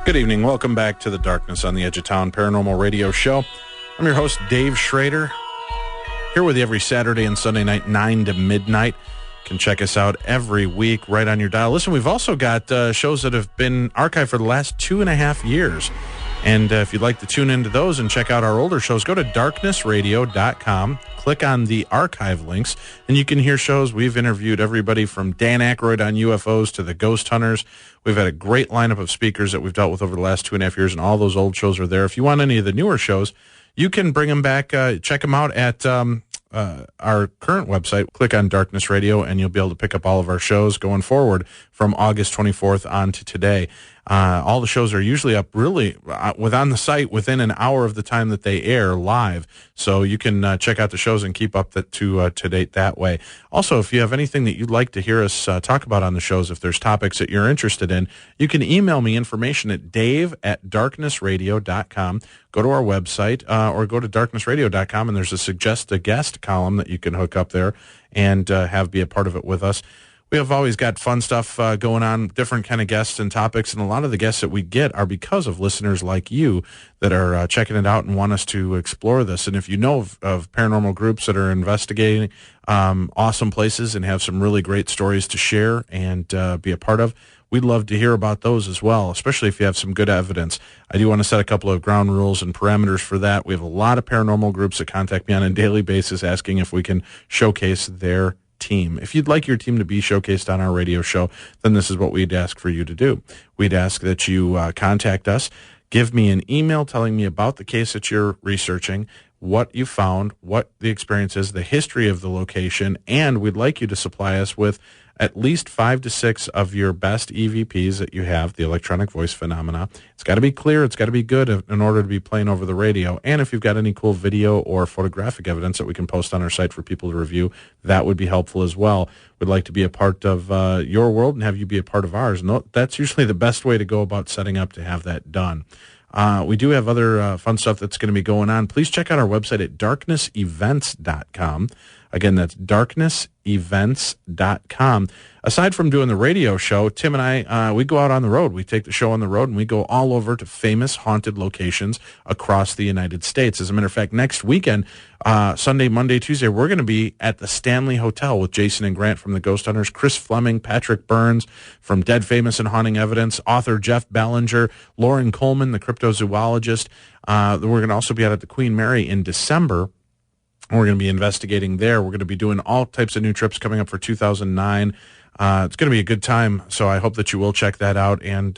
Good evening. Welcome back to the Darkness on the Edge of Town Paranormal Radio Show. I'm your host, Dave Schrader, here with you every Saturday and Sunday night, 9 to midnight. You can check us out every week right on your dial. Listen, we've also got shows that have been archived for the last 2.5 years. And if you'd like to tune into those and check out our older shows, go to darknessradio.com. Click on the archive links, and you can hear shows. We've interviewed everybody from Dan Aykroyd on UFOs to the Ghost Hunters. We've had a great lineup of speakers that we've dealt with over the last 2.5 years, and all those old shows are there. If you want any of the newer shows, you can bring them back. Check them out at our current website. Click on Darkness Radio, and you'll be able to pick up all of our shows going forward from August 24th on to today. All the shows are usually up really on the site within an hour of the time that they air live. So you can check out the shows and keep up to date that way. Also, if you have anything that you'd like to hear us talk about on the shows, if there's topics that you're interested in, you can email me information at dave@darknessradio.com. Go to our website or go to darknessradio.com, and there's a Suggest a Guest column that you can hook up there and be a part of it with us. We have always got fun stuff going on, different kind of guests and topics, and a lot of the guests that we get are because of listeners like you that are checking it out and want us to explore this. And if you know of paranormal groups that are investigating awesome places and have some really great stories to share and be a part of, we'd love to hear about those as well, especially if you have some good evidence. I do want to set a couple of ground rules and parameters for that. We have a lot of paranormal groups that contact me on a daily basis asking if we can showcase their team. If you'd like your team to be showcased on our radio show, then this is what we'd ask for you to do. We'd ask that you contact us, give me an email telling me about the case that you're researching, what you found, what the experience is, the history of the location, and we'd like you to supply us with at least 5 to 6 of your best EVPs that you have, the electronic voice phenomena. It's got to be clear. It's got to be good in order to be playing over the radio. And if you've got any cool video or photographic evidence that we can post on our site for people to review, that would be helpful as well. We'd like to be a part of your world and have you be a part of ours. And that's usually the best way to go about setting up to have that done. We do have other fun stuff that's going to be going on. Please check out our website at darknessevents.com. Again, that's darknessevents.com. Aside from doing the radio show, Tim and I, we go out on the road. We take the show on the road, and we go all over to famous haunted locations across the United States. As a matter of fact, next weekend, Sunday, Monday, Tuesday, we're going to be at the Stanley Hotel with Jason and Grant from the Ghost Hunters, Chris Fleming, Patrick Burns from Dead Famous and Haunting Evidence, author Jeff Ballinger, Lauren Coleman, the cryptozoologist. We're going to also be out at the Queen Mary in December. We're going to be investigating there. We're going to be doing all types of new trips coming up for 2009. It's going to be a good time, so I hope that you will check that out and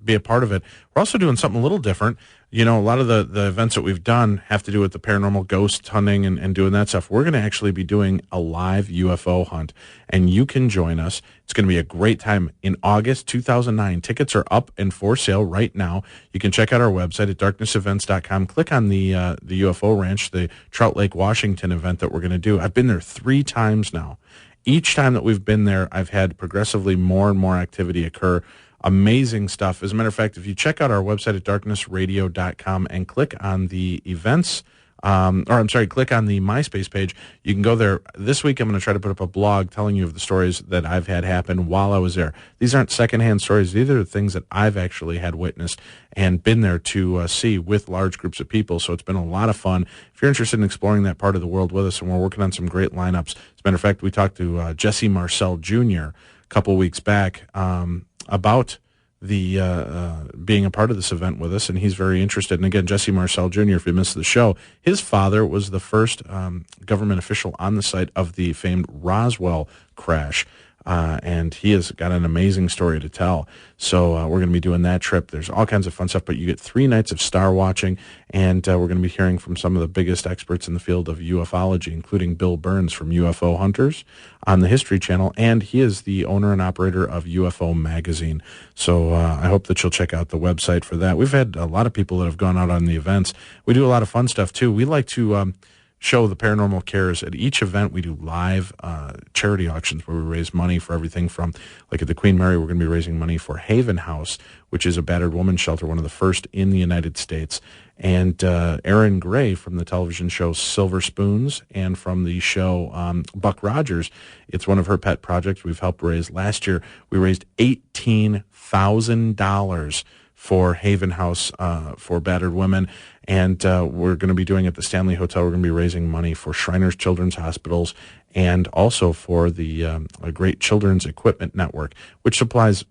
be a part of it. We're also doing something a little different. You know, a lot of the events that we've done have to do with the paranormal ghost hunting and doing that stuff. We're going to actually be doing a live UFO hunt, and you can join us. It's going to be a great time in August 2009. Tickets are up and for sale right now. You can check out our website at darknessevents.com. Click on the UFO Ranch, the Trout Lake, Washington event that we're going to do. I've been there 3 times now. Each time that we've been there, I've had progressively more and more activity occur. Amazing stuff. As a matter of fact, if you check out our website at darknessradio.com and click on the events, click on the MySpace page, you can go there. This week, I'm going to try to put up a blog telling you of the stories that I've had happen while I was there. These aren't secondhand stories. These are things that I've actually had witnessed and been there to see with large groups of people. So it's been a lot of fun. If you're interested in exploring that part of the world with us, and we're working on some great lineups. As a matter of fact, we talked to Jesse Marcel Jr. a couple weeks back about the being a part of this event with us, and he's very interested. And again, Jesse Marcel Jr., if you missed the show, his father was the first government official on the site of the famed Roswell crash, and he has got an amazing story to tell. So we're going to be doing that trip. There's all kinds of fun stuff, but you get 3 nights of star watching, and we're going to be hearing from some of the biggest experts in the field of ufology, including Bill Burns from UFO Hunters on the History Channel, and he is the owner and operator of UFO Magazine. So I hope that you'll check out the website for that. We've had a lot of people that have gone out on the events. We do a lot of fun stuff, too. We like to show the paranormal cares at each event. We do live charity auctions where we raise money for everything from, like at the Queen Mary, we're going to be raising money for Haven House, which is a battered woman's shelter, one of the first in the United States. And Aaron Gray from the television show Silver Spoons and from the show Buck Rogers, it's one of her pet projects we've helped raise. Last year, we raised $18,000 for Haven House for battered women. And we're going to be doing at the Stanley Hotel. We're going to be raising money for Shriners Children's Hospitals and also for the a Great Children's Equipment Network, which supplies,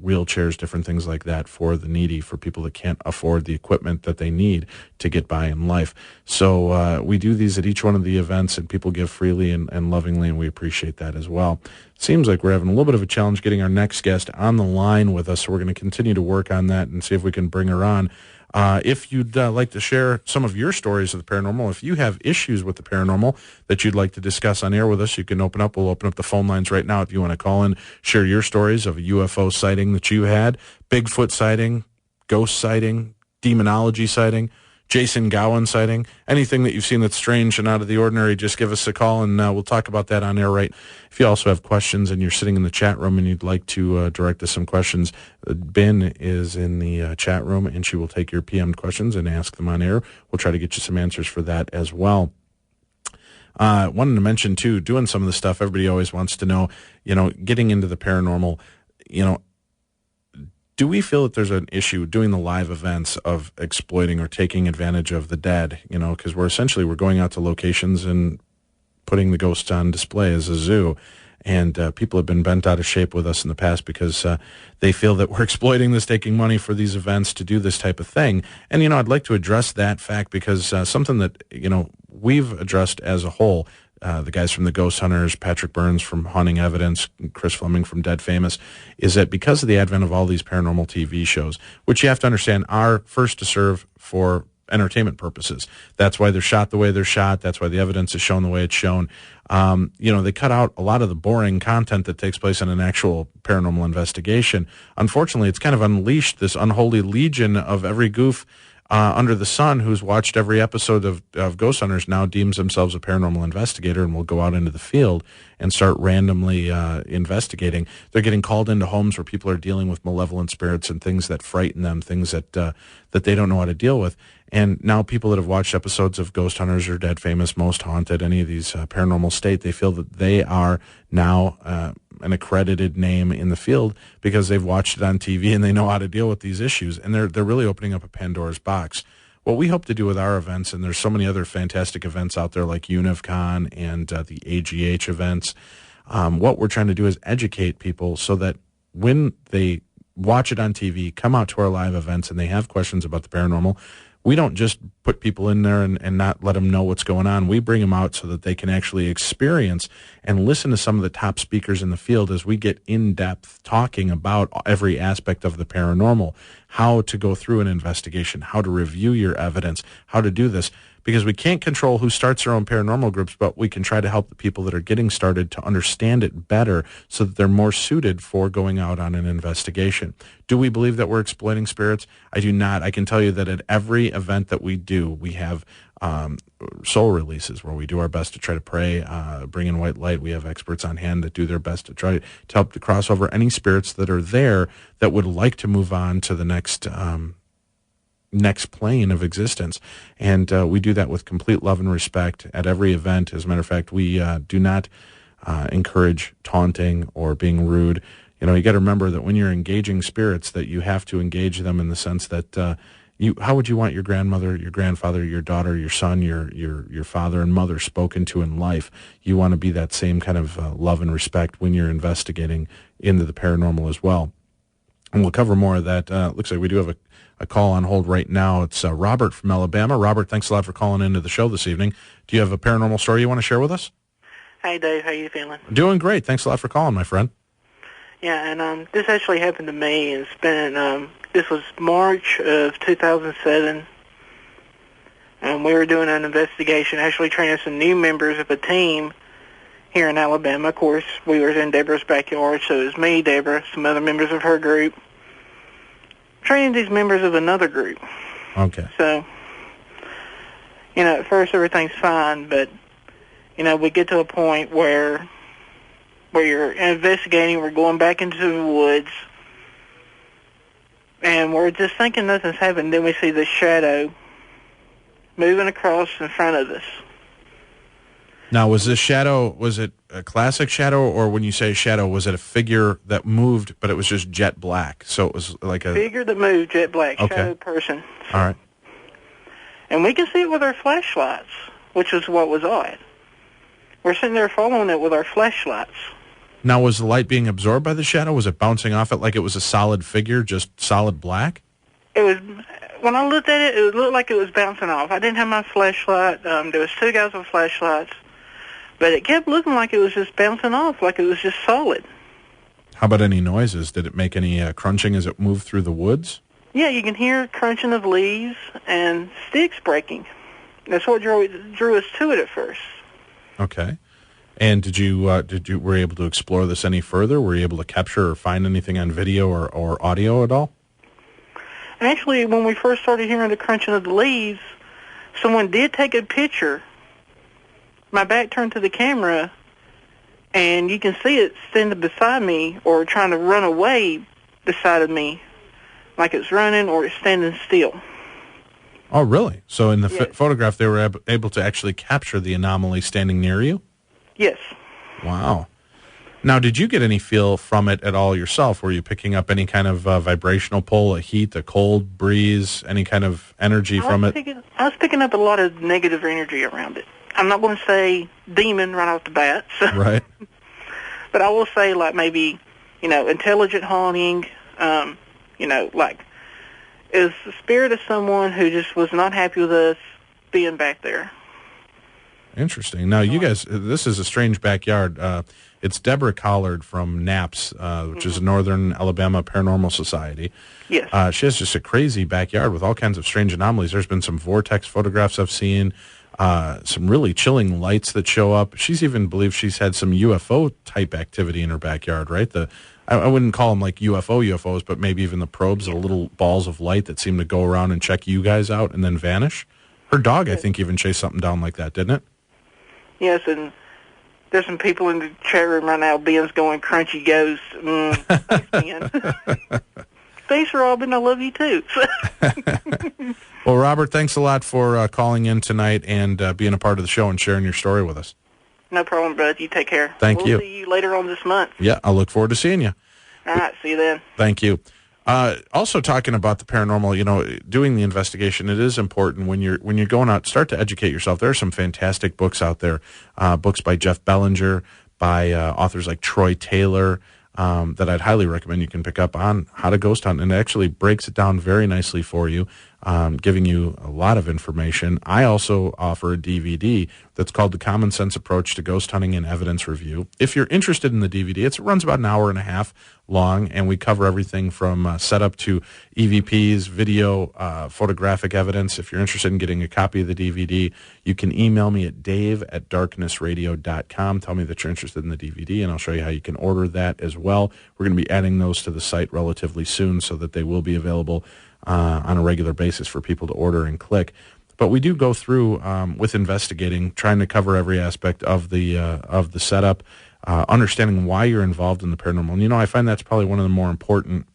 wheelchairs, different things like that for the needy, for people that can't afford the equipment that they need to get by in life. So we do these at each one of the events, and people give freely and lovingly, and we appreciate that as well. Seems like we're having a little bit of a challenge getting our next guest on the line with us, so we're going to continue to work on that and see if we can bring her on. If you'd like to share some of your stories of the paranormal, if you have issues with the paranormal that you'd like to discuss on air with us, you can open up. We'll open up the phone lines right now if you want to call in, share your stories of a UFO sighting that you had, Bigfoot sighting, ghost sighting, demonology sighting, Jason Gowan sighting, anything that you've seen that's strange and out of the ordinary. Just give us a call, and we'll talk about that on air. Right. If you also have questions and you're sitting in the chat room and you'd like to direct us some questions, Ben is in the chat room, and she will take your PM'd questions and ask them on air. We'll try to get you some answers for that as well. Wanted to mention, too, doing some of the stuff everybody always wants to know, getting into the paranormal, do we feel that there's an issue doing the live events of exploiting or taking advantage of the dead? Because we're going out to locations and putting the ghosts on display as a zoo. And people have been bent out of shape with us in the past because they feel that we're exploiting this, taking money for these events to do this type of thing. And, I'd like to address that fact because something that, we've addressed as a whole, the guys from the Ghost Hunters, Patrick Burns from Haunting Evidence, Chris Fleming from Dead Famous, is that because of the advent of all these paranormal TV shows, which you have to understand are first to serve for entertainment purposes. That's why they're shot the way they're shot. That's why the evidence is shown the way it's shown. They cut out a lot of the boring content that takes place in an actual paranormal investigation. Unfortunately, it's kind of unleashed this unholy legion of every goof under the sun who's watched every episode of Ghost Hunters now deems themselves a paranormal investigator and will go out into the field and start randomly investigating. They're getting called into homes where people are dealing with malevolent spirits and things that frighten them, things that they don't know how to deal with. And now people that have watched episodes of Ghost Hunters or Dead Famous, Most Haunted, any of these paranormal state, they feel that they are now an accredited name in the field because they've watched it on TV and they know how to deal with these issues. And they're really opening up a Pandora's box. What we hope to do with our events, and there's so many other fantastic events out there like UNIVCon and the AGH events, what we're trying to do is educate people so that when they watch it on TV, come out to our live events, and they have questions about the paranormal, we don't just put people in there and not let them know what's going on. We bring them out so that they can actually experience and listen to some of the top speakers in the field as we get in-depth talking about every aspect of the paranormal, how to go through an investigation, how to review your evidence, how to do this. Because we can't control who starts their own paranormal groups, but we can try to help the people that are getting started to understand it better so that they're more suited for going out on an investigation. Do we believe that we're exploiting spirits? I do not. I can tell you that at every event that we do, we have soul releases where we do our best to try to pray, bring in white light. We have experts on hand that do their best to try to help to cross over any spirits that are there that would like to move on to the next plane of existence. And we do that with complete love and respect at every event. As a matter of fact, we do not encourage taunting or being rude. You got to remember that when you're engaging spirits, that you have to engage them in the sense that how would you want your grandmother, your grandfather, your daughter, your son, your father and mother spoken to in life? You want to be that same kind of love and respect when you're investigating into the paranormal as well. And we'll cover more of that. Looks like we do have a call on hold right now. It's Robert from Alabama. Robert, thanks a lot for calling into the show this evening. Do you have a paranormal story you want to share with us? Hey, Dave. How you feeling? Doing great. Thanks a lot for calling, my friend. Yeah, and this actually happened to me. It's been this was March of 2007, and we were doing an investigation, actually training some new members of a team here in Alabama. Of course, we were in Deborah's backyard, so it was me, Deborah, some other members of her group, training these members of another group. Okay. So, at first everything's fine, but, we get to a point where you're investigating, we're going back into the woods, and we're just thinking nothing's happened. Then we see this shadow moving across in front of us. Now, was this shadow, was it a classic shadow, or when you say shadow, was it a figure that moved, but it was just jet black? So it was like a... Figure that moved, jet black, Okay. shadow person. All right. And we can see it with our flashlights, which is what was odd. We're sitting there following it with our flashlights. Now, was the light being absorbed by the shadow? Was it bouncing off it like it was a solid figure, just solid black? It was, when I looked at it, it looked like it was bouncing off. I didn't have my flashlight. There was two guys with flashlights. But it kept looking like it was just bouncing off, like it was just solid. How about any noises? Did it make any crunching as it moved through the woods? Yeah, you can hear crunching of leaves and sticks breaking. That's what drew us to it at first. Okay. And were you able to explore this any further? Were you able to capture or find anything on video or audio at all? Actually, when we first started hearing the crunching of the leaves, someone did take a picture. My back turned to the camera, and you can see it standing beside me or trying to run away beside of me, like it's running or it's standing still. Oh, really? So in the Yes. photograph, they were able to actually capture the anomaly standing near you? Yes. Wow. Now, did you get any feel from it at all yourself? Were you picking up any kind of vibrational pull, a heat, a cold breeze, any kind of energy from it? I was picking up a lot of negative energy around it. I'm not going to say demon right off the bat. So. Right. But I will say, like, maybe, intelligent haunting, like, is the spirit of someone who just was not happy with us being back there. Interesting. Now, you guys, this is a strange backyard. It's Deborah Collard from NAPS, which is a Northern Alabama Paranormal Society. Yes. She has just a crazy backyard with all kinds of strange anomalies. There's been some vortex photographs I've seen, some really chilling lights that show up. She's even believed she's had some UFO-type activity in her backyard, right? I wouldn't call them like UFOs, but maybe even the probes, the little balls of light that seem to go around and check you guys out and then vanish. Her dog, I think, even chased something down like that, didn't it? Yes, and there's some people in the chat room right now. Ben's going crunchy ghost. Thanks, Ben. Thanks, Robin. I love you, too. Well, Robert, thanks a lot for calling in tonight and being a part of the show and sharing your story with us. No problem, bud. You take care. Thank you. We'll see you later on this month. Yeah, I look forward to seeing you. All right, see you then. Thank you. Also talking about the paranormal, doing the investigation, it is important when you're going out, start to educate yourself. There are some fantastic books out there, books by Jeff Bellinger, by authors like Troy Taylor, that I'd highly recommend you can pick up on how to ghost hunt, and it actually breaks it down very nicely for you, giving you a lot of information. I also offer a DVD that's called The Common Sense Approach to Ghost Hunting and Evidence Review. If you're interested in the DVD, it runs about an hour and a half long, and we cover everything from setup to EVPs, video, photographic evidence. If you're interested in getting a copy of the DVD, you can email me at dave@darknessradio.com. Tell me that you're interested in the DVD, and I'll show you how you can order that as well. We're going to be adding those to the site relatively soon so that they will be available on a regular basis for people to order and click. But we do go through with investigating, trying to cover every aspect of the setup, understanding why you're involved in the paranormal. And, I find that's probably one of the more important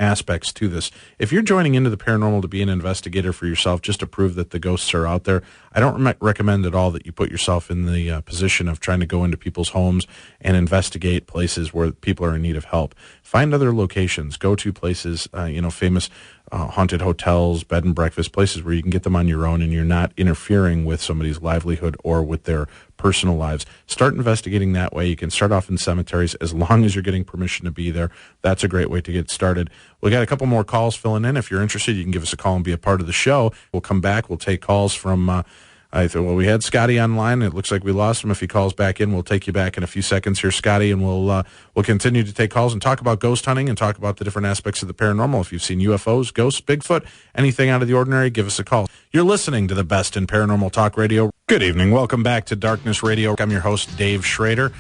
aspects to this. If you're joining into the paranormal to be an investigator for yourself, just to prove that the ghosts are out there, I don't recommend at all that you put yourself in the position of trying to go into people's homes and investigate places where people are in need of help. Find other locations. Go to places, famous haunted hotels, bed and breakfast, places where you can get them on your own and you're not interfering with somebody's livelihood or with their personal lives. Start investigating that way. You can start off in cemeteries as long as you're getting permission to be there. That's a great way to get started. We got a couple more calls filling in. If you're interested, you can give us a call and be a part of the show. We'll come back. We'll take calls from we had Scotty online. It looks like we lost him. If he calls back in, we'll take you back in a few seconds here, Scotty, and we'll continue to take calls and talk about ghost hunting and talk about the different aspects of the paranormal. If you've seen UFOs, ghosts, Bigfoot, anything out of the ordinary, give us a call. You're listening to the best in paranormal talk radio. Good evening. Welcome back to Darkness Radio. I'm your host, Dave Schrader.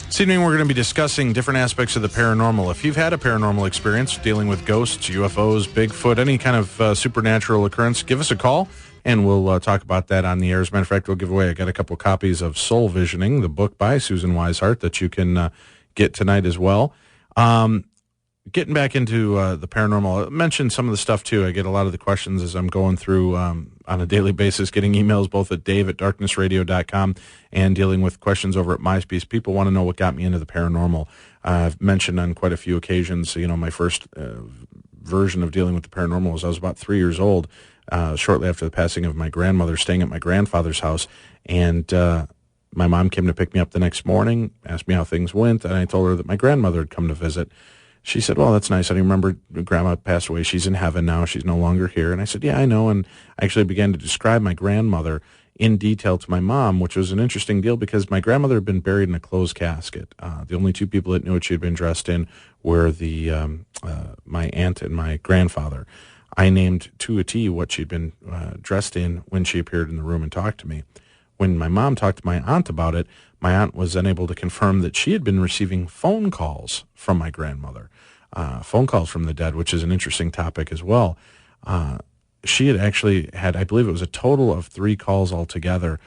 This evening, we're going to be discussing different aspects of the paranormal. If you've had a paranormal experience dealing with ghosts, UFOs, Bigfoot, any kind of supernatural occurrence, give us a call. And we'll talk about that on the air. As a matter of fact, we'll give away, I got a couple copies of Soul Visioning, the book by Susan Weishart that you can get tonight as well. Getting back into the paranormal, I mentioned some of the stuff too. I get a lot of the questions as I'm going through on a daily basis, getting emails both at dave@darknessradio.com and dealing with questions over at MySpace. People want to know what got me into the paranormal. I've mentioned on quite a few occasions, my first version of dealing with the paranormal was I was about 3 years old, shortly after the passing of my grandmother, staying at my grandfather's house. And my mom came to pick me up the next morning, asked me how things went, and I told her that my grandmother had come to visit. She said, well, that's nice. I remember Grandma passed away. She's in heaven now. She's no longer here. And I said, yeah, I know. And I actually began to describe my grandmother in detail to my mom, which was an interesting deal because my grandmother had been buried in a closed casket. The only two people that knew what she had been dressed in were my aunt and my grandfather. I named to a T what she'd been dressed in when she appeared in the room and talked to me. When my mom talked to my aunt about it, my aunt was then able to confirm that she had been receiving phone calls from my grandmother, phone calls from the dead, which is an interesting topic as well. She had actually had, I believe it was a total of 3 calls altogether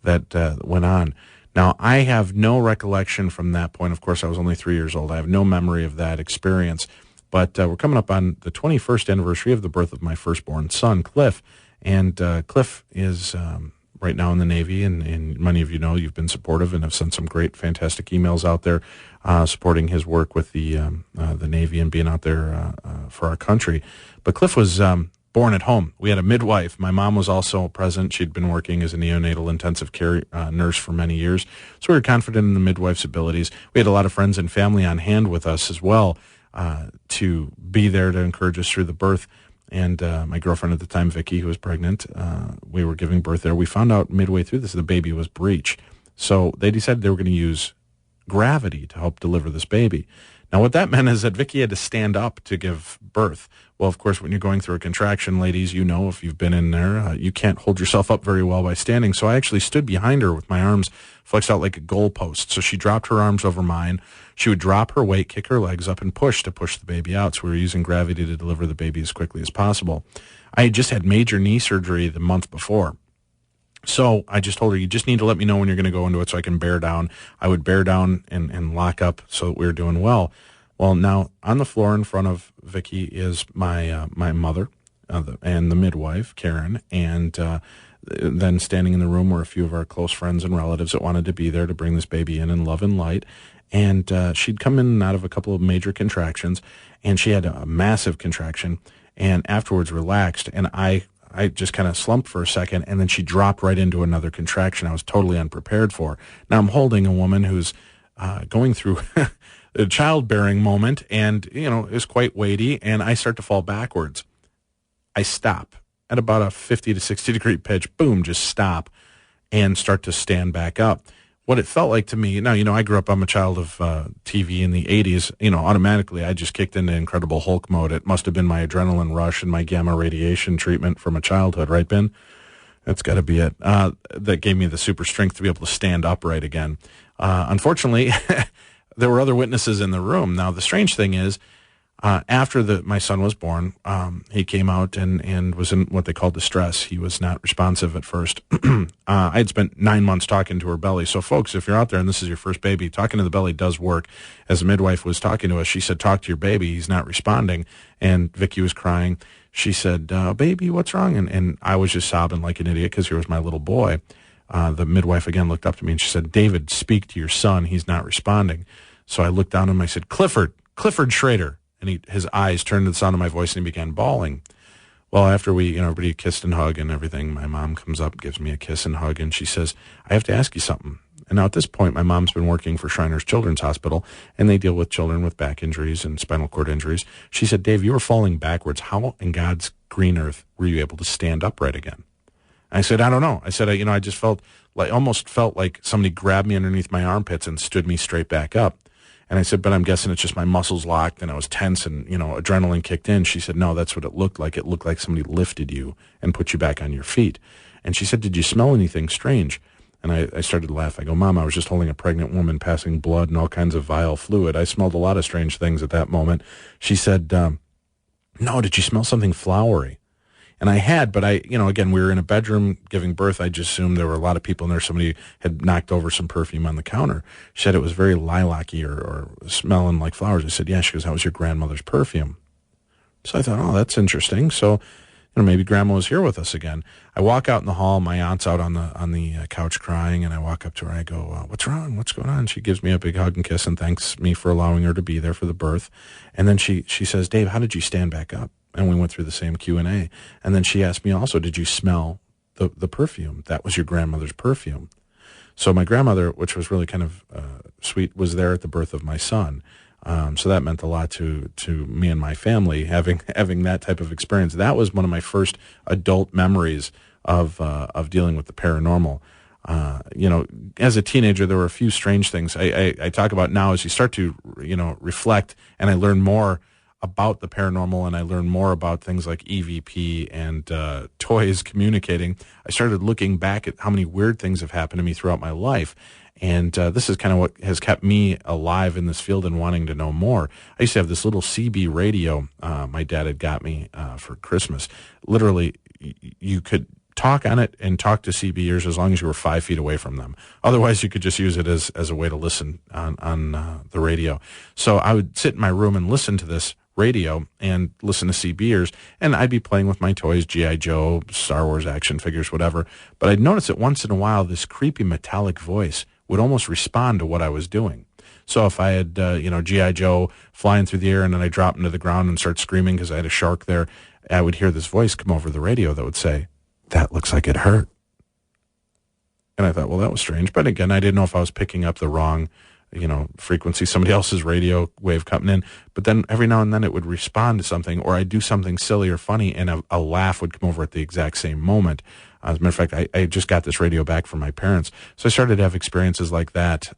that went on. Now, I have no recollection from that point. Of course, I was only 3 years old. I have no memory of that experience. But we're coming up on the 21st anniversary of the birth of my firstborn son, Cliff. And Cliff is right now in the Navy, and many of you know you've been supportive and have sent some great, fantastic emails out there supporting his work with the Navy and being out there for our country. But Cliff was born at home. We had a midwife. My mom was also present. She'd been working as a neonatal intensive care nurse for many years. So we were confident in the midwife's abilities. We had a lot of friends and family on hand with us as well to be there to encourage us through the birth. And my girlfriend at the time, Vicky, who was pregnant, we were giving birth there. We found out midway through this the baby was breech. So they decided they were going to use gravity to help deliver this baby. Now, what that meant is that Vicky had to stand up to give birth. Well, of course, when you're going through a contraction, ladies, you know, if you've been in there, you can't hold yourself up very well by standing. So I actually stood behind her with my arms flexed out like a goalpost. So she dropped her arms over mine. She would drop her weight, kick her legs up, and push to push the baby out. So we were using gravity to deliver the baby as quickly as possible. I had just had major knee surgery the month before. So I just told her, you just need to let me know when you're going to go into it so I can bear down. I would bear down and lock up so that we were doing well. Well, now on the floor in front of Vicky is my mother and the midwife, Karen, and then standing in the room were a few of our close friends and relatives that wanted to be there to bring this baby in love and light. And she'd come in and out of a couple of major contractions, and she had a massive contraction, and afterwards relaxed, and I just kind of slumped for a second, and then she dropped right into another contraction I was totally unprepared for. Now I'm holding a woman who's going through a childbearing moment and, is quite weighty, and I start to fall backwards. I stop at about a 50 to 60 degree pitch, boom, just stop and start to stand back up. What it felt like to me, now, I grew up, I'm a child of TV in the 80s, automatically I just kicked into Incredible Hulk mode. It must have been my adrenaline rush and my gamma radiation treatment from a childhood, right, Ben? That's got to be it. That gave me the super strength to be able to stand upright again. Unfortunately, there were other witnesses in the room. Now, the strange thing is, after my son was born, he came out and was in what they call distress. He was not responsive at first. I had spent 9 months talking to her belly. So, folks, if you're out there and this is your first baby, talking to the belly does work. As the midwife was talking to us, she said, talk to your baby. He's not responding. And Vicky was crying. She said, baby, what's wrong? And I was just sobbing like an idiot because here was my little boy. The midwife again looked up to me and she said, David, speak to your son. He's not responding. So I looked down at him. I said, Clifford Schrader. And his eyes turned to the sound of my voice and he began bawling. Well, after everybody kissed and hugged and everything, my mom comes up, gives me a kiss and hug, and she says, I have to ask you something. And now at this point, my mom's been working for Shriners Children's Hospital, and they deal with children with back injuries and spinal cord injuries. She said, Dave, you were falling backwards. How in God's green earth were you able to stand upright again? I said, I don't know. I said, I just almost felt like somebody grabbed me underneath my armpits and stood me straight back up. And I said, but I'm guessing it's just my muscles locked and I was tense and, adrenaline kicked in. She said, no, that's what it looked like. It looked like somebody lifted you and put you back on your feet. And she said, did you smell anything strange? And I started to laugh. I go, Mom, I was just holding a pregnant woman passing blood and all kinds of vile fluid. I smelled a lot of strange things at that moment. She said, no, did you smell something flowery? And I had, but again, we were in a bedroom giving birth. I just assumed there were a lot of people in there. Somebody had knocked over some perfume on the counter. She said it was very lilac-y or smelling like flowers. I said, yeah. She goes, that was your grandmother's perfume. So I thought, oh, that's interesting. So maybe Grandma was here with us again. I walk out in the hall. My aunt's out on the couch crying, and I walk up to her. I go, "What's wrong? What's going on?" She gives me a big hug and kiss and thanks me for allowing her to be there for the birth. And then she says, "Dave, how did you stand back up?" And we went through the same Q&A. And then she asked me also, "Did you smell the perfume? That was your grandmother's perfume." So my grandmother, which was really kind of sweet, was there at the birth of my son. So that meant a lot to me and my family, having that type of experience. That was one of my first adult memories of dealing with the paranormal. As a teenager, there were a few strange things I talk about now as you start to, reflect, and I learn more about the paranormal, and I learn more about things like EVP and toys communicating. I started looking back at how many weird things have happened to me throughout my life. And this is kind of what has kept me alive in this field and wanting to know more. I used to have this little CB radio my dad had got me for Christmas. Literally, you could talk on it and talk to CBers as long as you were 5 feet away from them. Otherwise, you could just use it as a way to listen on the radio. So I would sit in my room and listen to this radio and listen to CBers, and I'd be playing with my toys, G.I. Joe, Star Wars action figures, whatever. But I'd notice that once in a while, this creepy metallic voice would almost respond to what I was doing. So if I had, G.I. Joe flying through the air and then I drop into the ground and start screaming because I had a shark there, I would hear this voice come over the radio that would say, "That looks like it hurt." And I thought, well, that was strange. But again, I didn't know if I was picking up the wrong frequency, somebody else's radio wave coming in. But then every now and then it would respond to something, or I'd do something silly or funny, and a laugh would come over at the exact same moment. As a matter of fact, I just got this radio back from my parents. So I started to have experiences like that.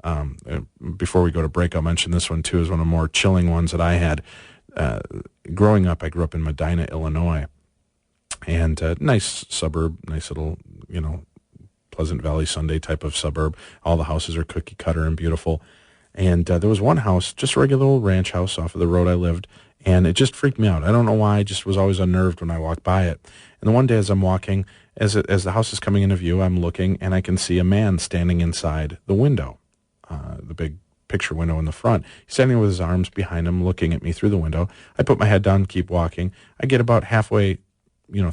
Before we go to break, I'll mention this one, too, is one of the more chilling ones that I had. Growing up, I grew up in Medina, Illinois. And nice suburb, nice little, Pleasant Valley Sunday type of suburb. All the houses are cookie cutter and beautiful. And there was one house, just a regular old ranch house off of the road I lived, and it just freaked me out. I don't know why, I just was always unnerved when I walked by it. And the one day as I'm walking, as the house is coming into view, I'm looking, and I can see a man standing inside the window, the big picture window in the front. He's standing with his arms behind him, looking at me through the window. I put my head down, keep walking. I get about halfway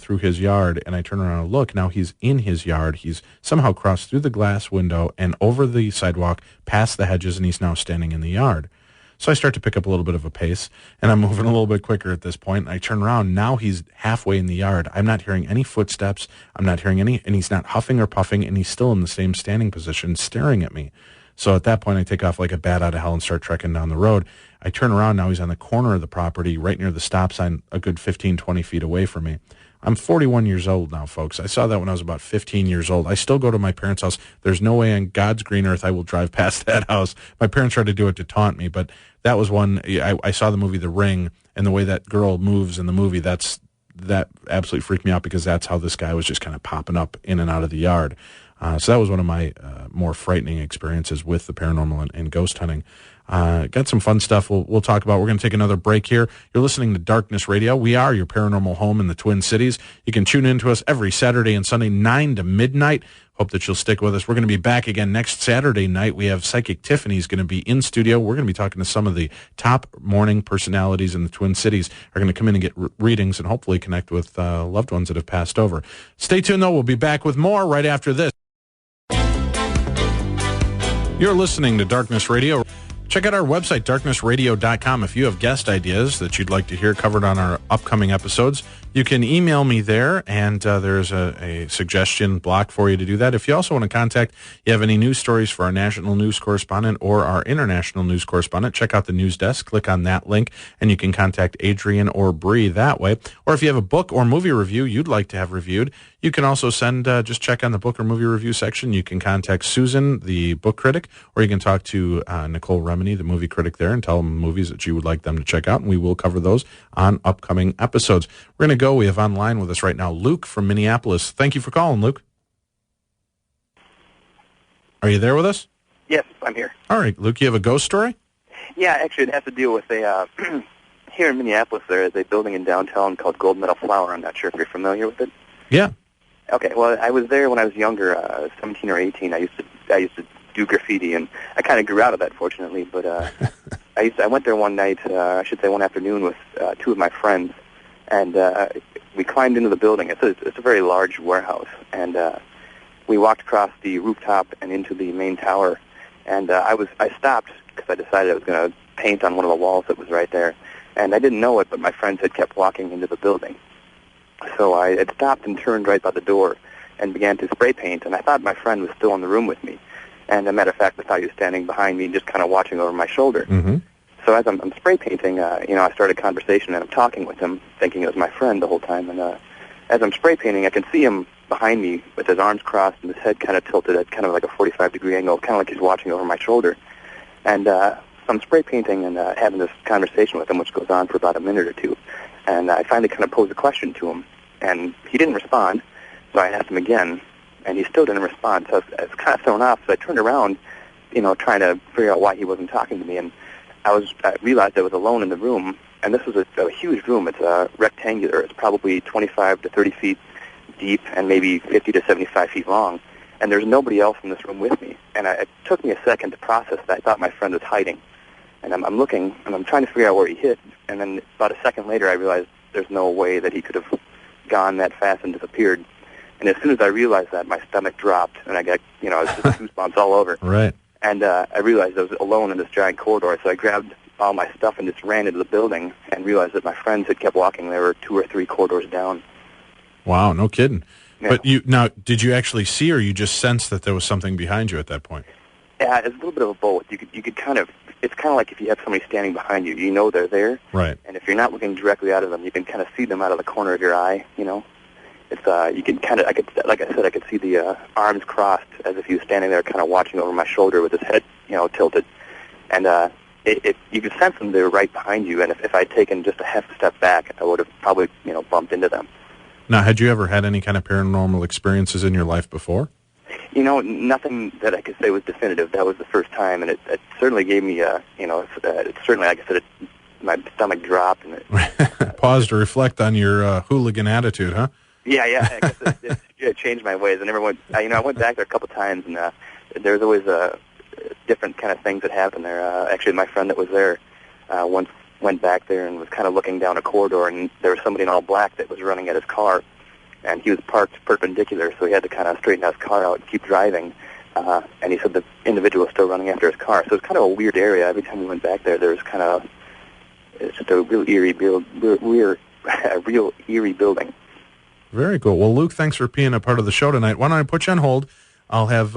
through his yard, and I turn around and look. Now he's in his yard. He's somehow crossed through the glass window and over the sidewalk, past the hedges, and he's now standing in the yard. So I start to pick up a little bit of a pace, and I'm moving a little bit quicker at this point. And I turn around. Now he's halfway in the yard. I'm not hearing any footsteps. I'm not hearing any, and he's not huffing or puffing, and he's still in the same standing position, staring at me. So at that point, I take off like a bat out of hell and start trekking down the road. I turn around. Now he's on the corner of the property, right near the stop sign, a good 15, 20 feet away from me. I'm 41 years old now, folks. I saw that when I was about 15 years old. I still go to my parents' house. There's no way on God's green earth I will drive past that house. My parents tried to do it to taunt me, but that was one. I saw the movie The Ring, and the way that girl moves in the movie, that absolutely freaked me out, because that's how this guy was just kind of popping up in and out of the yard. So that was one of my more frightening experiences with the paranormal and ghost hunting. Got some fun stuff we'll talk about. We're going to take another break here. You're listening to Darkness Radio. We are your paranormal home in the Twin Cities. You can tune in to us every Saturday and Sunday, 9 to midnight. Hope that you'll stick with us. We're going to be back again next Saturday night. We have Psychic Tiffany's going to be in studio. We're going to be talking to some of the top morning personalities in the Twin Cities. Are going to come in and get readings and hopefully connect with loved ones that have passed over. Stay tuned, though. We'll be back with more right after this. You're listening to Darkness Radio. Check out our website, darknessradio.com. If you have guest ideas that you'd like to hear covered on our upcoming episodes, you can email me there, and there's a suggestion block for you to do that. If you also want to contact, you have any news stories for our national news correspondent or our international news correspondent, check out the news desk, click on that link, and you can contact Adrian or Bree that way. Or if you have a book or movie review you'd like to have reviewed, you can also send, just check on the book or movie review section. You can contact Susan, the book critic, or you can talk to Nicole Remini, the movie critic there, and tell them movies that you would like them to check out, and we will cover those on upcoming episodes. We're going to go. We have online with us right now Luke from Minneapolis. Thank you for calling, Luke. Are you there with us? Yes, I'm here. All right, Luke, you have a ghost story? Yeah, actually, it has to deal with a here in Minneapolis. There is a building in downtown called Gold Medal Flower. I'm not sure if you're familiar with it. Yeah. Okay. Well, I was there when I was younger, 17 or 18. I used to do graffiti, and I kind of grew out of that, fortunately. But I went there one night, I should say one afternoon, with two of my friends, and we climbed into the building. It's a very large warehouse, and we walked across the rooftop and into the main tower. And I stopped because I decided I was going to paint on one of the walls that was right there. And I didn't know it, but my friends had kept walking into the building. So I had stopped and turned right by the door and began to spray paint, and I thought my friend was still in the room with me. And as a matter of fact, I thought he was standing behind me, just kind of watching over my shoulder. Mm-hmm. So as I'm spray painting, I started a conversation, and I'm talking with him, thinking it was my friend the whole time. And as I'm spray painting, I can see him behind me with his arms crossed and his head kind of tilted at kind of like a 45-degree angle, kind of like he's watching over my shoulder. And I'm spray painting and having this conversation with him, which goes on for about a minute or two. And I finally kind of posed a question to him, and he didn't respond. So I asked him again, and he still didn't respond. So I was kind of thrown off. So I turned around, trying to figure out why he wasn't talking to me. And I realized I was alone in the room, and this was a huge room. It's rectangular. It's probably 25 to 30 feet deep and maybe 50 to 75 feet long. And there's nobody else in this room with me. And it took me a second to process that. I thought my friend was hiding. And I'm looking, and I'm trying to figure out where he hid. And then about a second later, I realized there's no way that he could have gone that fast and disappeared. And as soon as I realized that, my stomach dropped, and I got, it was just goosebumps all over. Right. And I realized I was alone in this giant corridor, so I grabbed all my stuff and just ran into the building and realized that my friends had kept walking. They were 2 or 3 corridors down. Wow, no kidding. Yeah. But did you actually see, or you just sensed that there was something behind you at that point? Yeah, it's a little bit of a both. You could kind of, it's kind of like if you have somebody standing behind you, you know they're there. Right. And if you're not looking directly out of them, you can kind of see them out of the corner of your eye, It's, you can kind of, like I said, I could see the arms crossed as if he was standing there kind of watching over my shoulder with his head, tilted. And you could sense them, they were right behind you, and if I'd taken just a half a step back, I would have probably, bumped into them. Now, had you ever had any kind of paranormal experiences in your life before? Nothing that I could say was definitive. That was the first time, and it certainly gave me, it certainly, like I said, my stomach dropped. And Pause to reflect on your hooligan attitude, huh? Yeah. I guess it changed my ways. I never went. I went back there a couple times, and there's always different kind of things that happen there. Actually, my friend that was there once went back there and was kind of looking down a corridor, and there was somebody in all black that was running at his car, and he was parked perpendicular, so he had to kind of straighten his car out and keep driving. And he said the individual was still running after his car. So it's kind of a weird area. Every time we went back there, there was kind of it's just a real eerie building. Very cool. Well, Luke, thanks for being a part of the show tonight. Why don't I put you on hold? I'll have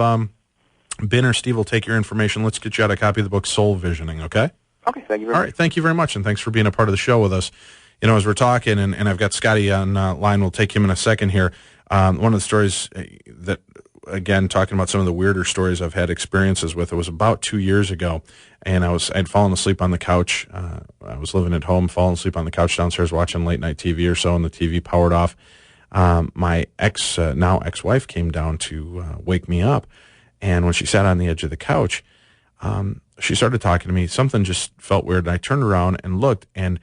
Ben or Steve will take your information. Let's get you out a copy of the book Soul Visioning, okay? Okay, thank you very much. All right, thank you very much, and thanks for being a part of the show with us. As we're talking, and I've got Scotty on line. We'll take him in a second here. One of the stories that, again, talking about some of the weirder stories I've had experiences with, it was about 2 years ago, and I'd fallen asleep on the couch. I was living at home, fallen asleep on the couch downstairs watching late-night TV or so, and the TV powered off. My now ex-wife came down to wake me up, and when she sat on the edge of the couch, she started talking to me. Something just felt weird, and I turned around and looked, and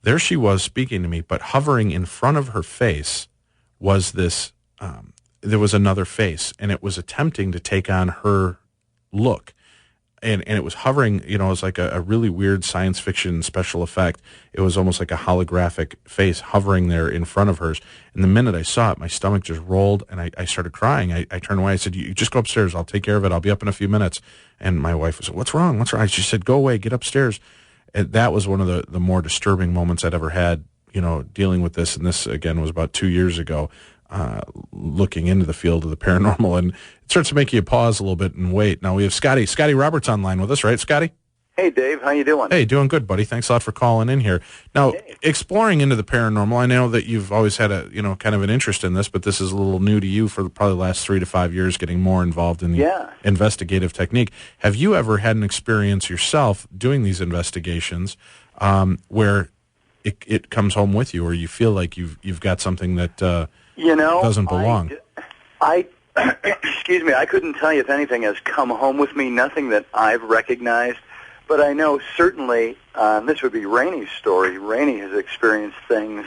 there she was speaking to me, but hovering in front of her face was this, there was another face, and it was attempting to take on her look. And it was hovering, it was like a really weird science fiction special effect. It was almost like a holographic face hovering there in front of hers. And the minute I saw it, my stomach just rolled, and I started crying. I turned away. I said, you just go upstairs. I'll take care of it. I'll be up in a few minutes. And my wife was like, what's wrong? What's wrong? She said, go away. Get upstairs. And that was one of the more disturbing moments I'd ever had, dealing with this. And this, again, was about 2 years ago. Looking into the field of the paranormal, and it starts to make you pause a little bit and wait. Now we have Scotty Roberts online with us, right, Scotty? Hey, Dave, how you doing? Hey, doing good, buddy. Thanks a lot for calling in here. Now, exploring into the paranormal, I know that you've always had a, kind of an interest in this, but this is a little new to you for probably the last 3 to 5 years, getting more involved in the investigative technique. Have you ever had an experience yourself doing these investigations where it comes home with you, or you feel like you've got something that doesn't belong? I excuse me, I couldn't tell you if anything has come home with me, nothing that I've recognized, but I know certainly, this would be Rainey's story, Rainey has experienced things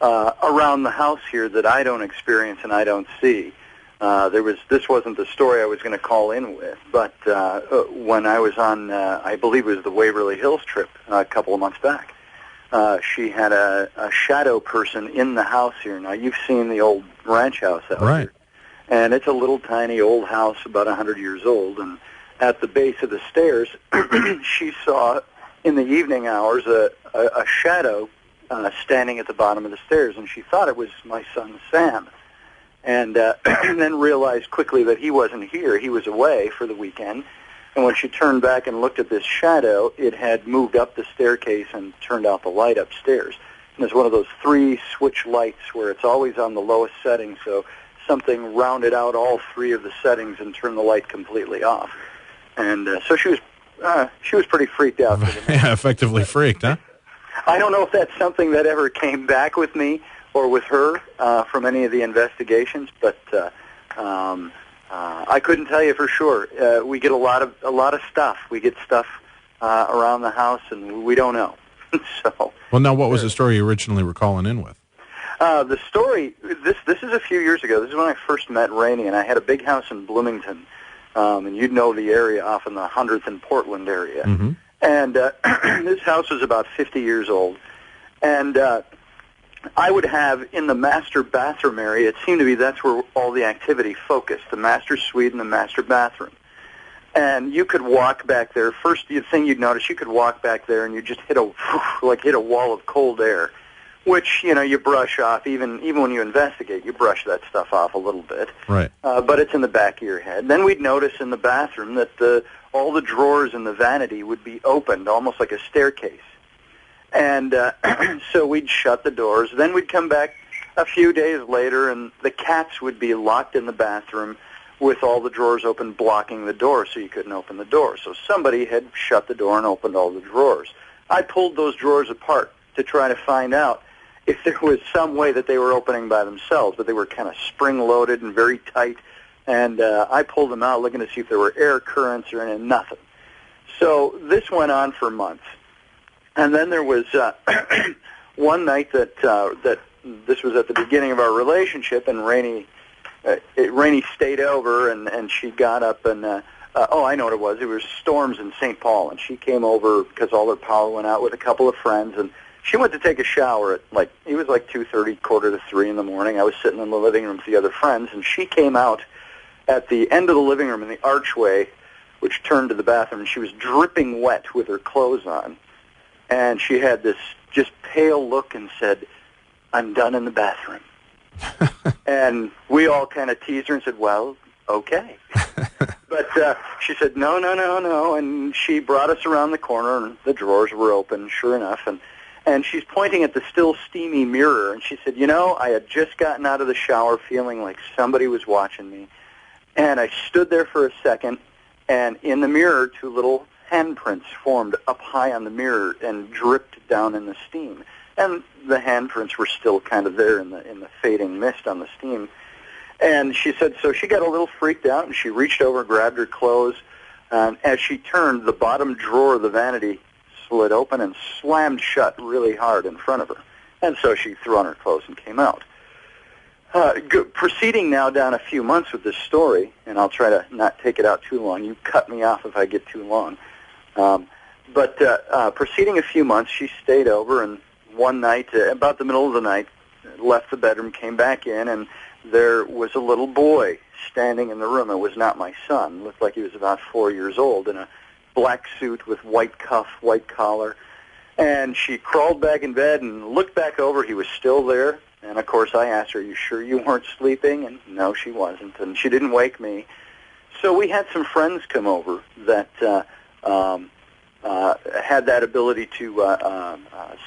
around the house here that I don't experience and I don't see. This wasn't the story I was going to call in with, but when I was on, I believe it was the Waverly Hills trip a couple of months back, she had a shadow person in the house here. Now, you've seen the old ranch house out here. And it's a little tiny old house, about 100 years old. And at the base of the stairs, she saw in the evening hours a shadow standing at the bottom of the stairs. And she thought it was my son, Sam. And then realized quickly that he wasn't here. He was away for the weekend. And when she turned back and looked at this shadow, it had moved up the staircase and turned out the light upstairs. And it's one of those 3 switch lights where it's always on the lowest setting, so something rounded out all 3 of the settings and turned the light completely off. And so she was pretty freaked out. Yeah, effectively freaked, huh? I don't know if that's something that ever came back with me or with her from any of the investigations, but I couldn't tell you for sure. We get a lot of stuff. We get stuff around the house, and we don't know. So. Well, now, what was the story you originally were calling in with? The story. This is a few years ago. This is when I first met Rainey, and I had a big house in Bloomington, and you'd know the area off in the 100th and Portland area. Mm-hmm. And this house was about 50 years old, and I would have in the master bathroom area, it seemed to be that's where all the activity focused, the master suite and the master bathroom. And you could walk back there. First thing you'd notice, you could walk back there and you just hit a wall of cold air, which, you brush off. Even when you investigate, you brush that stuff off a little bit. Right. But it's in the back of your head. Then we'd notice in the bathroom that all the drawers in the vanity would be opened, almost like a staircase. And so we'd shut the doors. Then we'd come back a few days later, and the cats would be locked in the bathroom with all the drawers open, blocking the door so you couldn't open the door. So somebody had shut the door and opened all the drawers. I pulled those drawers apart to try to find out if there was some way that they were opening by themselves, but they were kind of spring-loaded and very tight. And I pulled them out looking to see if there were air currents or anything. Nothing. So this went on for months. And then there was one night that this was at the beginning of our relationship, and Rainey stayed over, and she got up, and I know what it was. It was storms in St. Paul, and she came over because all her power went out with a couple of friends, and she went to take a shower at it was 2:30, 2:45 in the morning. I was sitting in the living room with the other friends, and she came out at the end of the living room in the archway, which turned to the bathroom, and she was dripping wet with her clothes on. And she had this just pale look and said, "I'm done in the bathroom." And we all kind of teased her and said, "Well, okay." But she said, no. And she brought us around the corner, and the drawers were open, sure enough. And she's pointing at the still steamy mirror, and she said, I had just gotten out of the shower feeling like somebody was watching me. And I stood there for a second, and in the mirror, 2 little handprints formed up high on the mirror and dripped down in the steam. And the handprints were still kind of there in the fading mist on the steam. And she said, so she got a little freaked out, and she reached over, grabbed her clothes. As she turned, the bottom drawer of the vanity slid open and slammed shut really hard in front of her. And so she threw on her clothes and came out. Proceeding now down a few months with this story, and I'll try to not take it out too long. You cut me off if I get too long. But proceeding a few months, she stayed over, and one night, about the middle of the night, left the bedroom, came back in, and there was a little boy standing in the room. It was not my son. Looked like he was about 4 years old, in a black suit with white cuff, white collar. And she crawled back in bed and looked back over. He was still there. And, of course, I asked her, "Are you sure you weren't sleeping?" And no, she wasn't. And she didn't wake me. So we had some friends come over that had that ability to,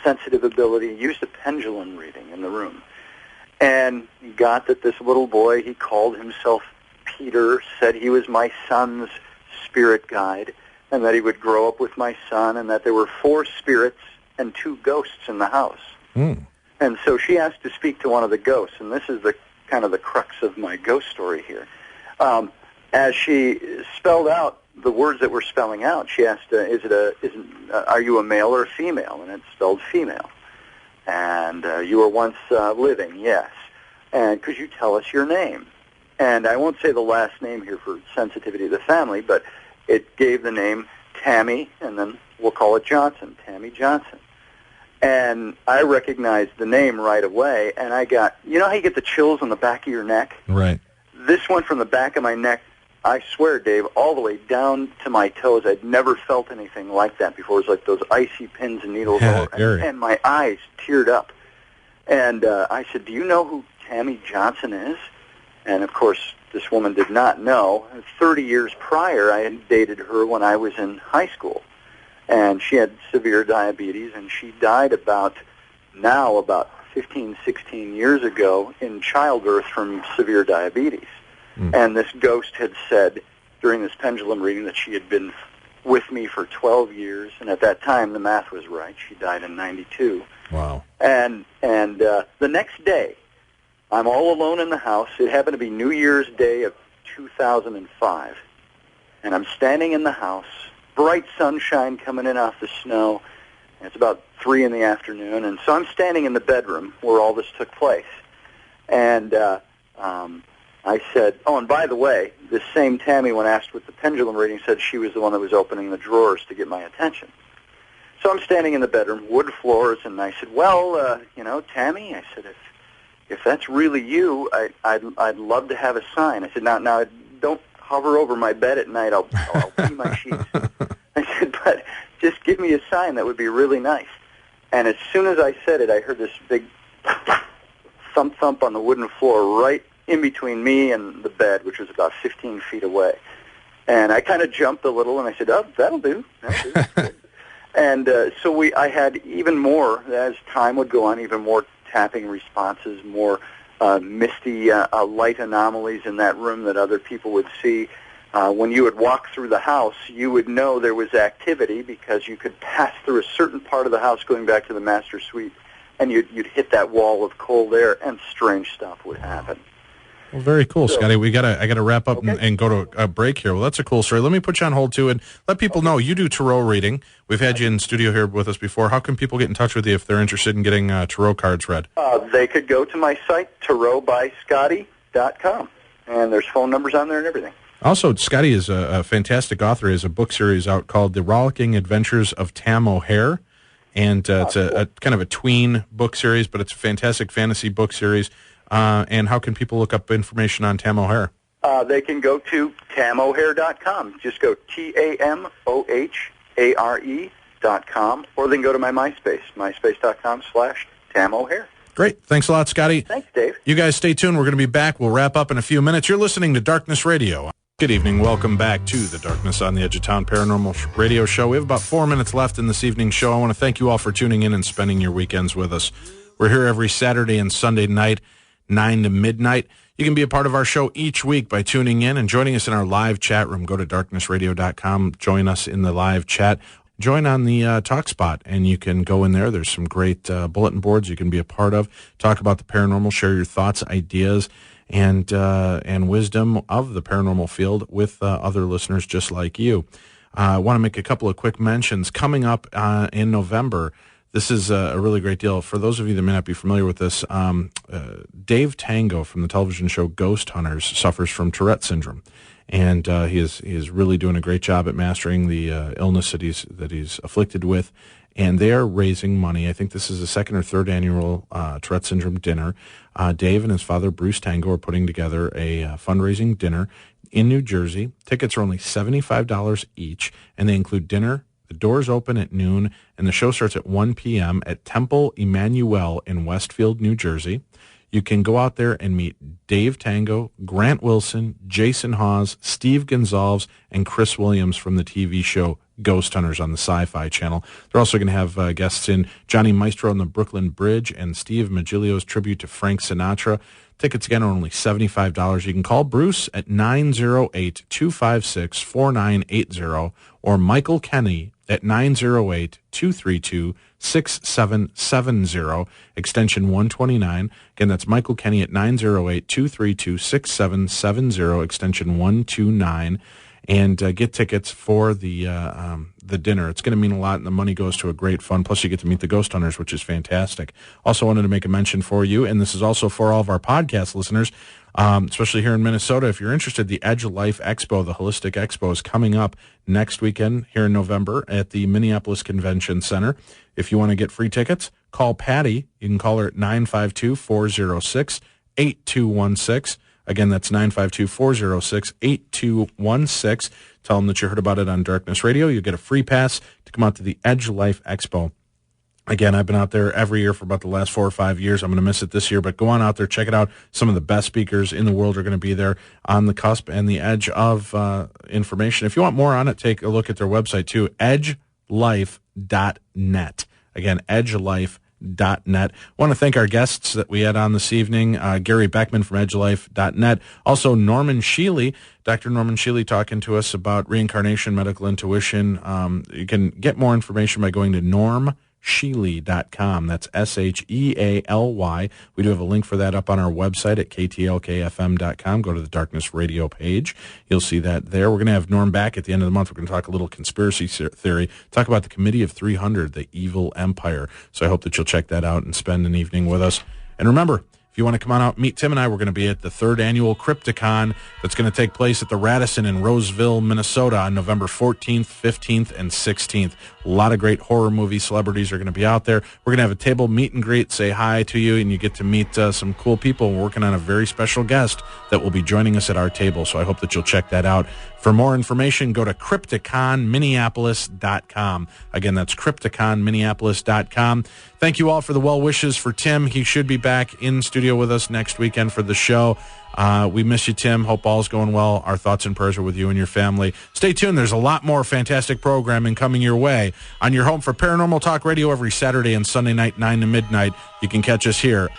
sensitive ability, used a pendulum reading in the room. And got that this little boy, he called himself Peter, said he was my son's spirit guide, and that he would grow up with my son, and that there were 4 spirits and 2 ghosts in the house. Mm. And so she asked to speak to one of the ghosts, and this is the kind of the crux of my ghost story here. As she spelled out the words that we're spelling out, she asked, "Are you a male or a female?" And it spelled female. And you were once living, yes. And could you tell us your name? And I won't say the last name here for sensitivity of the family, but it gave the name Tammy, and then we'll call it Johnson, Tammy Johnson. And I recognized the name right away, and I got, you know how you get the chills on the back of your neck? Right. This went from the back of my neck, I swear, Dave, all the way down to my toes. I'd never felt anything like that before. It was like those icy pins and needles, and my eyes teared up. And I said, do you know who Tammy Johnson is? And, of course, this woman did not know. 30 years prior, I had dated her when I was in high school. And she had severe diabetes, and she died about 15, 16 years ago in childbirth from severe diabetes. And this ghost had said during this pendulum reading that she had been with me for 12 years, and at that time the math was right. She died in 92. Wow. And the next day, I'm all alone in the house. It happened to be New Year's Day of 2005, and I'm standing in the house, bright sunshine coming in off the snow, and it's about 3 in the afternoon, and so I'm standing in the bedroom where all this took place. And I said, oh, and by the way, this same Tammy, when asked with the pendulum reading, said she was the one that was opening the drawers to get my attention. So I'm standing in the bedroom, wood floors, and I said, well, Tammy, I said, if that's really you, I'd love to have a sign. I said, now don't hover over my bed at night. I'll pee my sheets. I said, but just give me a sign. That would be really nice. And as soon as I said it, I heard this big thump on the wooden floor right in between me and the bed, which was about 15 feet away. And I kind of jumped a little, and I said, oh, that'll do. And so I had even more, as time would go on, even more tapping responses, more misty light anomalies in that room that other people would see. When you would walk through the house, you would know there was activity because you could pass through a certain part of the house going back to the master suite, and you'd hit that wall of cold air, and strange stuff would happen. Well, very cool, Scotty. I gotta wrap up and go to a break here. Well, that's a cool story. Let me put you on hold too, and let people know you do tarot reading. We've had you in studio here with us before. How can people get in touch with you if they're interested in getting tarot cards read? They could go to my site, tarotbyscotty.com, and there's phone numbers on there and everything. Also, Scotty is a fantastic author. He has a book series out called The Rollicking Adventures of Tam O'Hare, and it's a kind of a tween book series, but it's a fantastic fantasy book series. And how can people look up information on Tam O'Hare? They can go to tamohare.com. Just go TAMOHARE.com, or they can go to my MySpace, myspace.com/Tam O'Hare. Great. Thanks a lot, Scotty. Thanks, Dave. You guys stay tuned. We're going to be back. We'll wrap up in a few minutes. You're listening to Darkness Radio. Good evening. Welcome back to the Darkness on the Edge of Town Paranormal Radio Show. We have about 4 minutes left in this evening's show. I want to thank you all for tuning in and spending your weekends with us. We're here every Saturday and Sunday night, 9 to midnight. You can be a part of our show each week by tuning in and joining us in our live chat room. Go to darknessradio.com. Join us in the live chat. Join on the talk spot, and you can go in there. There's some great bulletin boards you can be a part of. Talk about the paranormal, share your thoughts, ideas, and wisdom of the paranormal field with other listeners just like you. I want to make a couple of quick mentions. Coming up in November, this is a really great deal. For those of you that may not be familiar with this, Dave Tango from the television show Ghost Hunters suffers from Tourette syndrome, and he is really doing a great job at mastering the illness that he's afflicted with. And they are raising money. I think this is the second or third annual Tourette syndrome dinner. Dave and his father Bruce Tango are putting together a fundraising dinner in New Jersey. Tickets are only $75 each, and they include dinner. The doors open at noon, and the show starts at 1 p.m. at Temple Emmanuel in Westfield, New Jersey. You can go out there and meet Dave Tango, Grant Wilson, Jason Hawes, Steve Gonzalez, and Chris Williams from the TV show Ghost Hunters on the Sci-Fi Channel. They're also going to have guests in Johnny Maestro on the Brooklyn Bridge and Steve Magilio's tribute to Frank Sinatra. Tickets, again, are only $75. You can call Bruce at 908-256-4980 or Michael Kenny at 908-232-6770, extension 129. Again, that's Michael Kenny at 908-232-6770, extension 129. and get tickets for the dinner. It's going to mean a lot, and the money goes to a great fund. Plus, you get to meet the ghost hunters, which is fantastic. Also wanted to make a mention for you, and this is also for all of our podcast listeners, especially here in Minnesota. If you're interested, the Edge Life Expo, the Holistic Expo, is coming up next weekend here in November at the Minneapolis Convention Center. If you want to get free tickets, call Patty. You can call her at 952-406-8216. Again, that's 952-406-8216. Tell them that you heard about it on Darkness Radio. You'll get a free pass to come out to the Edge Life Expo. Again, I've been out there every year for about the last 4 or 5 years. I'm going to miss it this year, but go on out there, check it out. Some of the best speakers in the world are going to be there on the cusp and the edge of information. If you want more on it, take a look at their website too, edgelife.net. Again, edgelife.net. I want to thank our guests that we had on this evening, Gary Beckman from edgelife.net, also Norman Shealy, Dr. Norman Shealy, talking to us about reincarnation, medical intuition. You can get more information by going to normshealy.com. That's SHEALY. We do have a link for that up on our website at ktlkfm.com. Go to the Darkness Radio page. You'll see that there. We're going to have Norm back at the end of the month. We're going to talk a little conspiracy theory, talk about the Committee of 300, the evil empire. So I hope that you'll check that out and spend an evening with us. And remember, if you want to come on out, meet Tim and I, we're going to be at the 3rd annual Crypticon that's going to take place at the Radisson in Roseville, Minnesota on November 14th, 15th, and 16th. A lot of great horror movie celebrities are going to be out there. We're going to have a table meet and greet, say hi to you, and you get to meet some cool people. We're working on a very special guest that will be joining us at our table, so I hope that you'll check that out. For more information, go to CrypticonMinneapolis.com. Again, that's CrypticonMinneapolis.com. Thank you all for the well wishes for Tim. He should be back in studio with us next weekend for the show. We miss you, Tim. Hope all's going well. Our thoughts and prayers are with you and your family. Stay tuned. There's a lot more fantastic programming coming your way on your home for Paranormal Talk Radio every Saturday and Sunday night, 9 to midnight. You can catch us here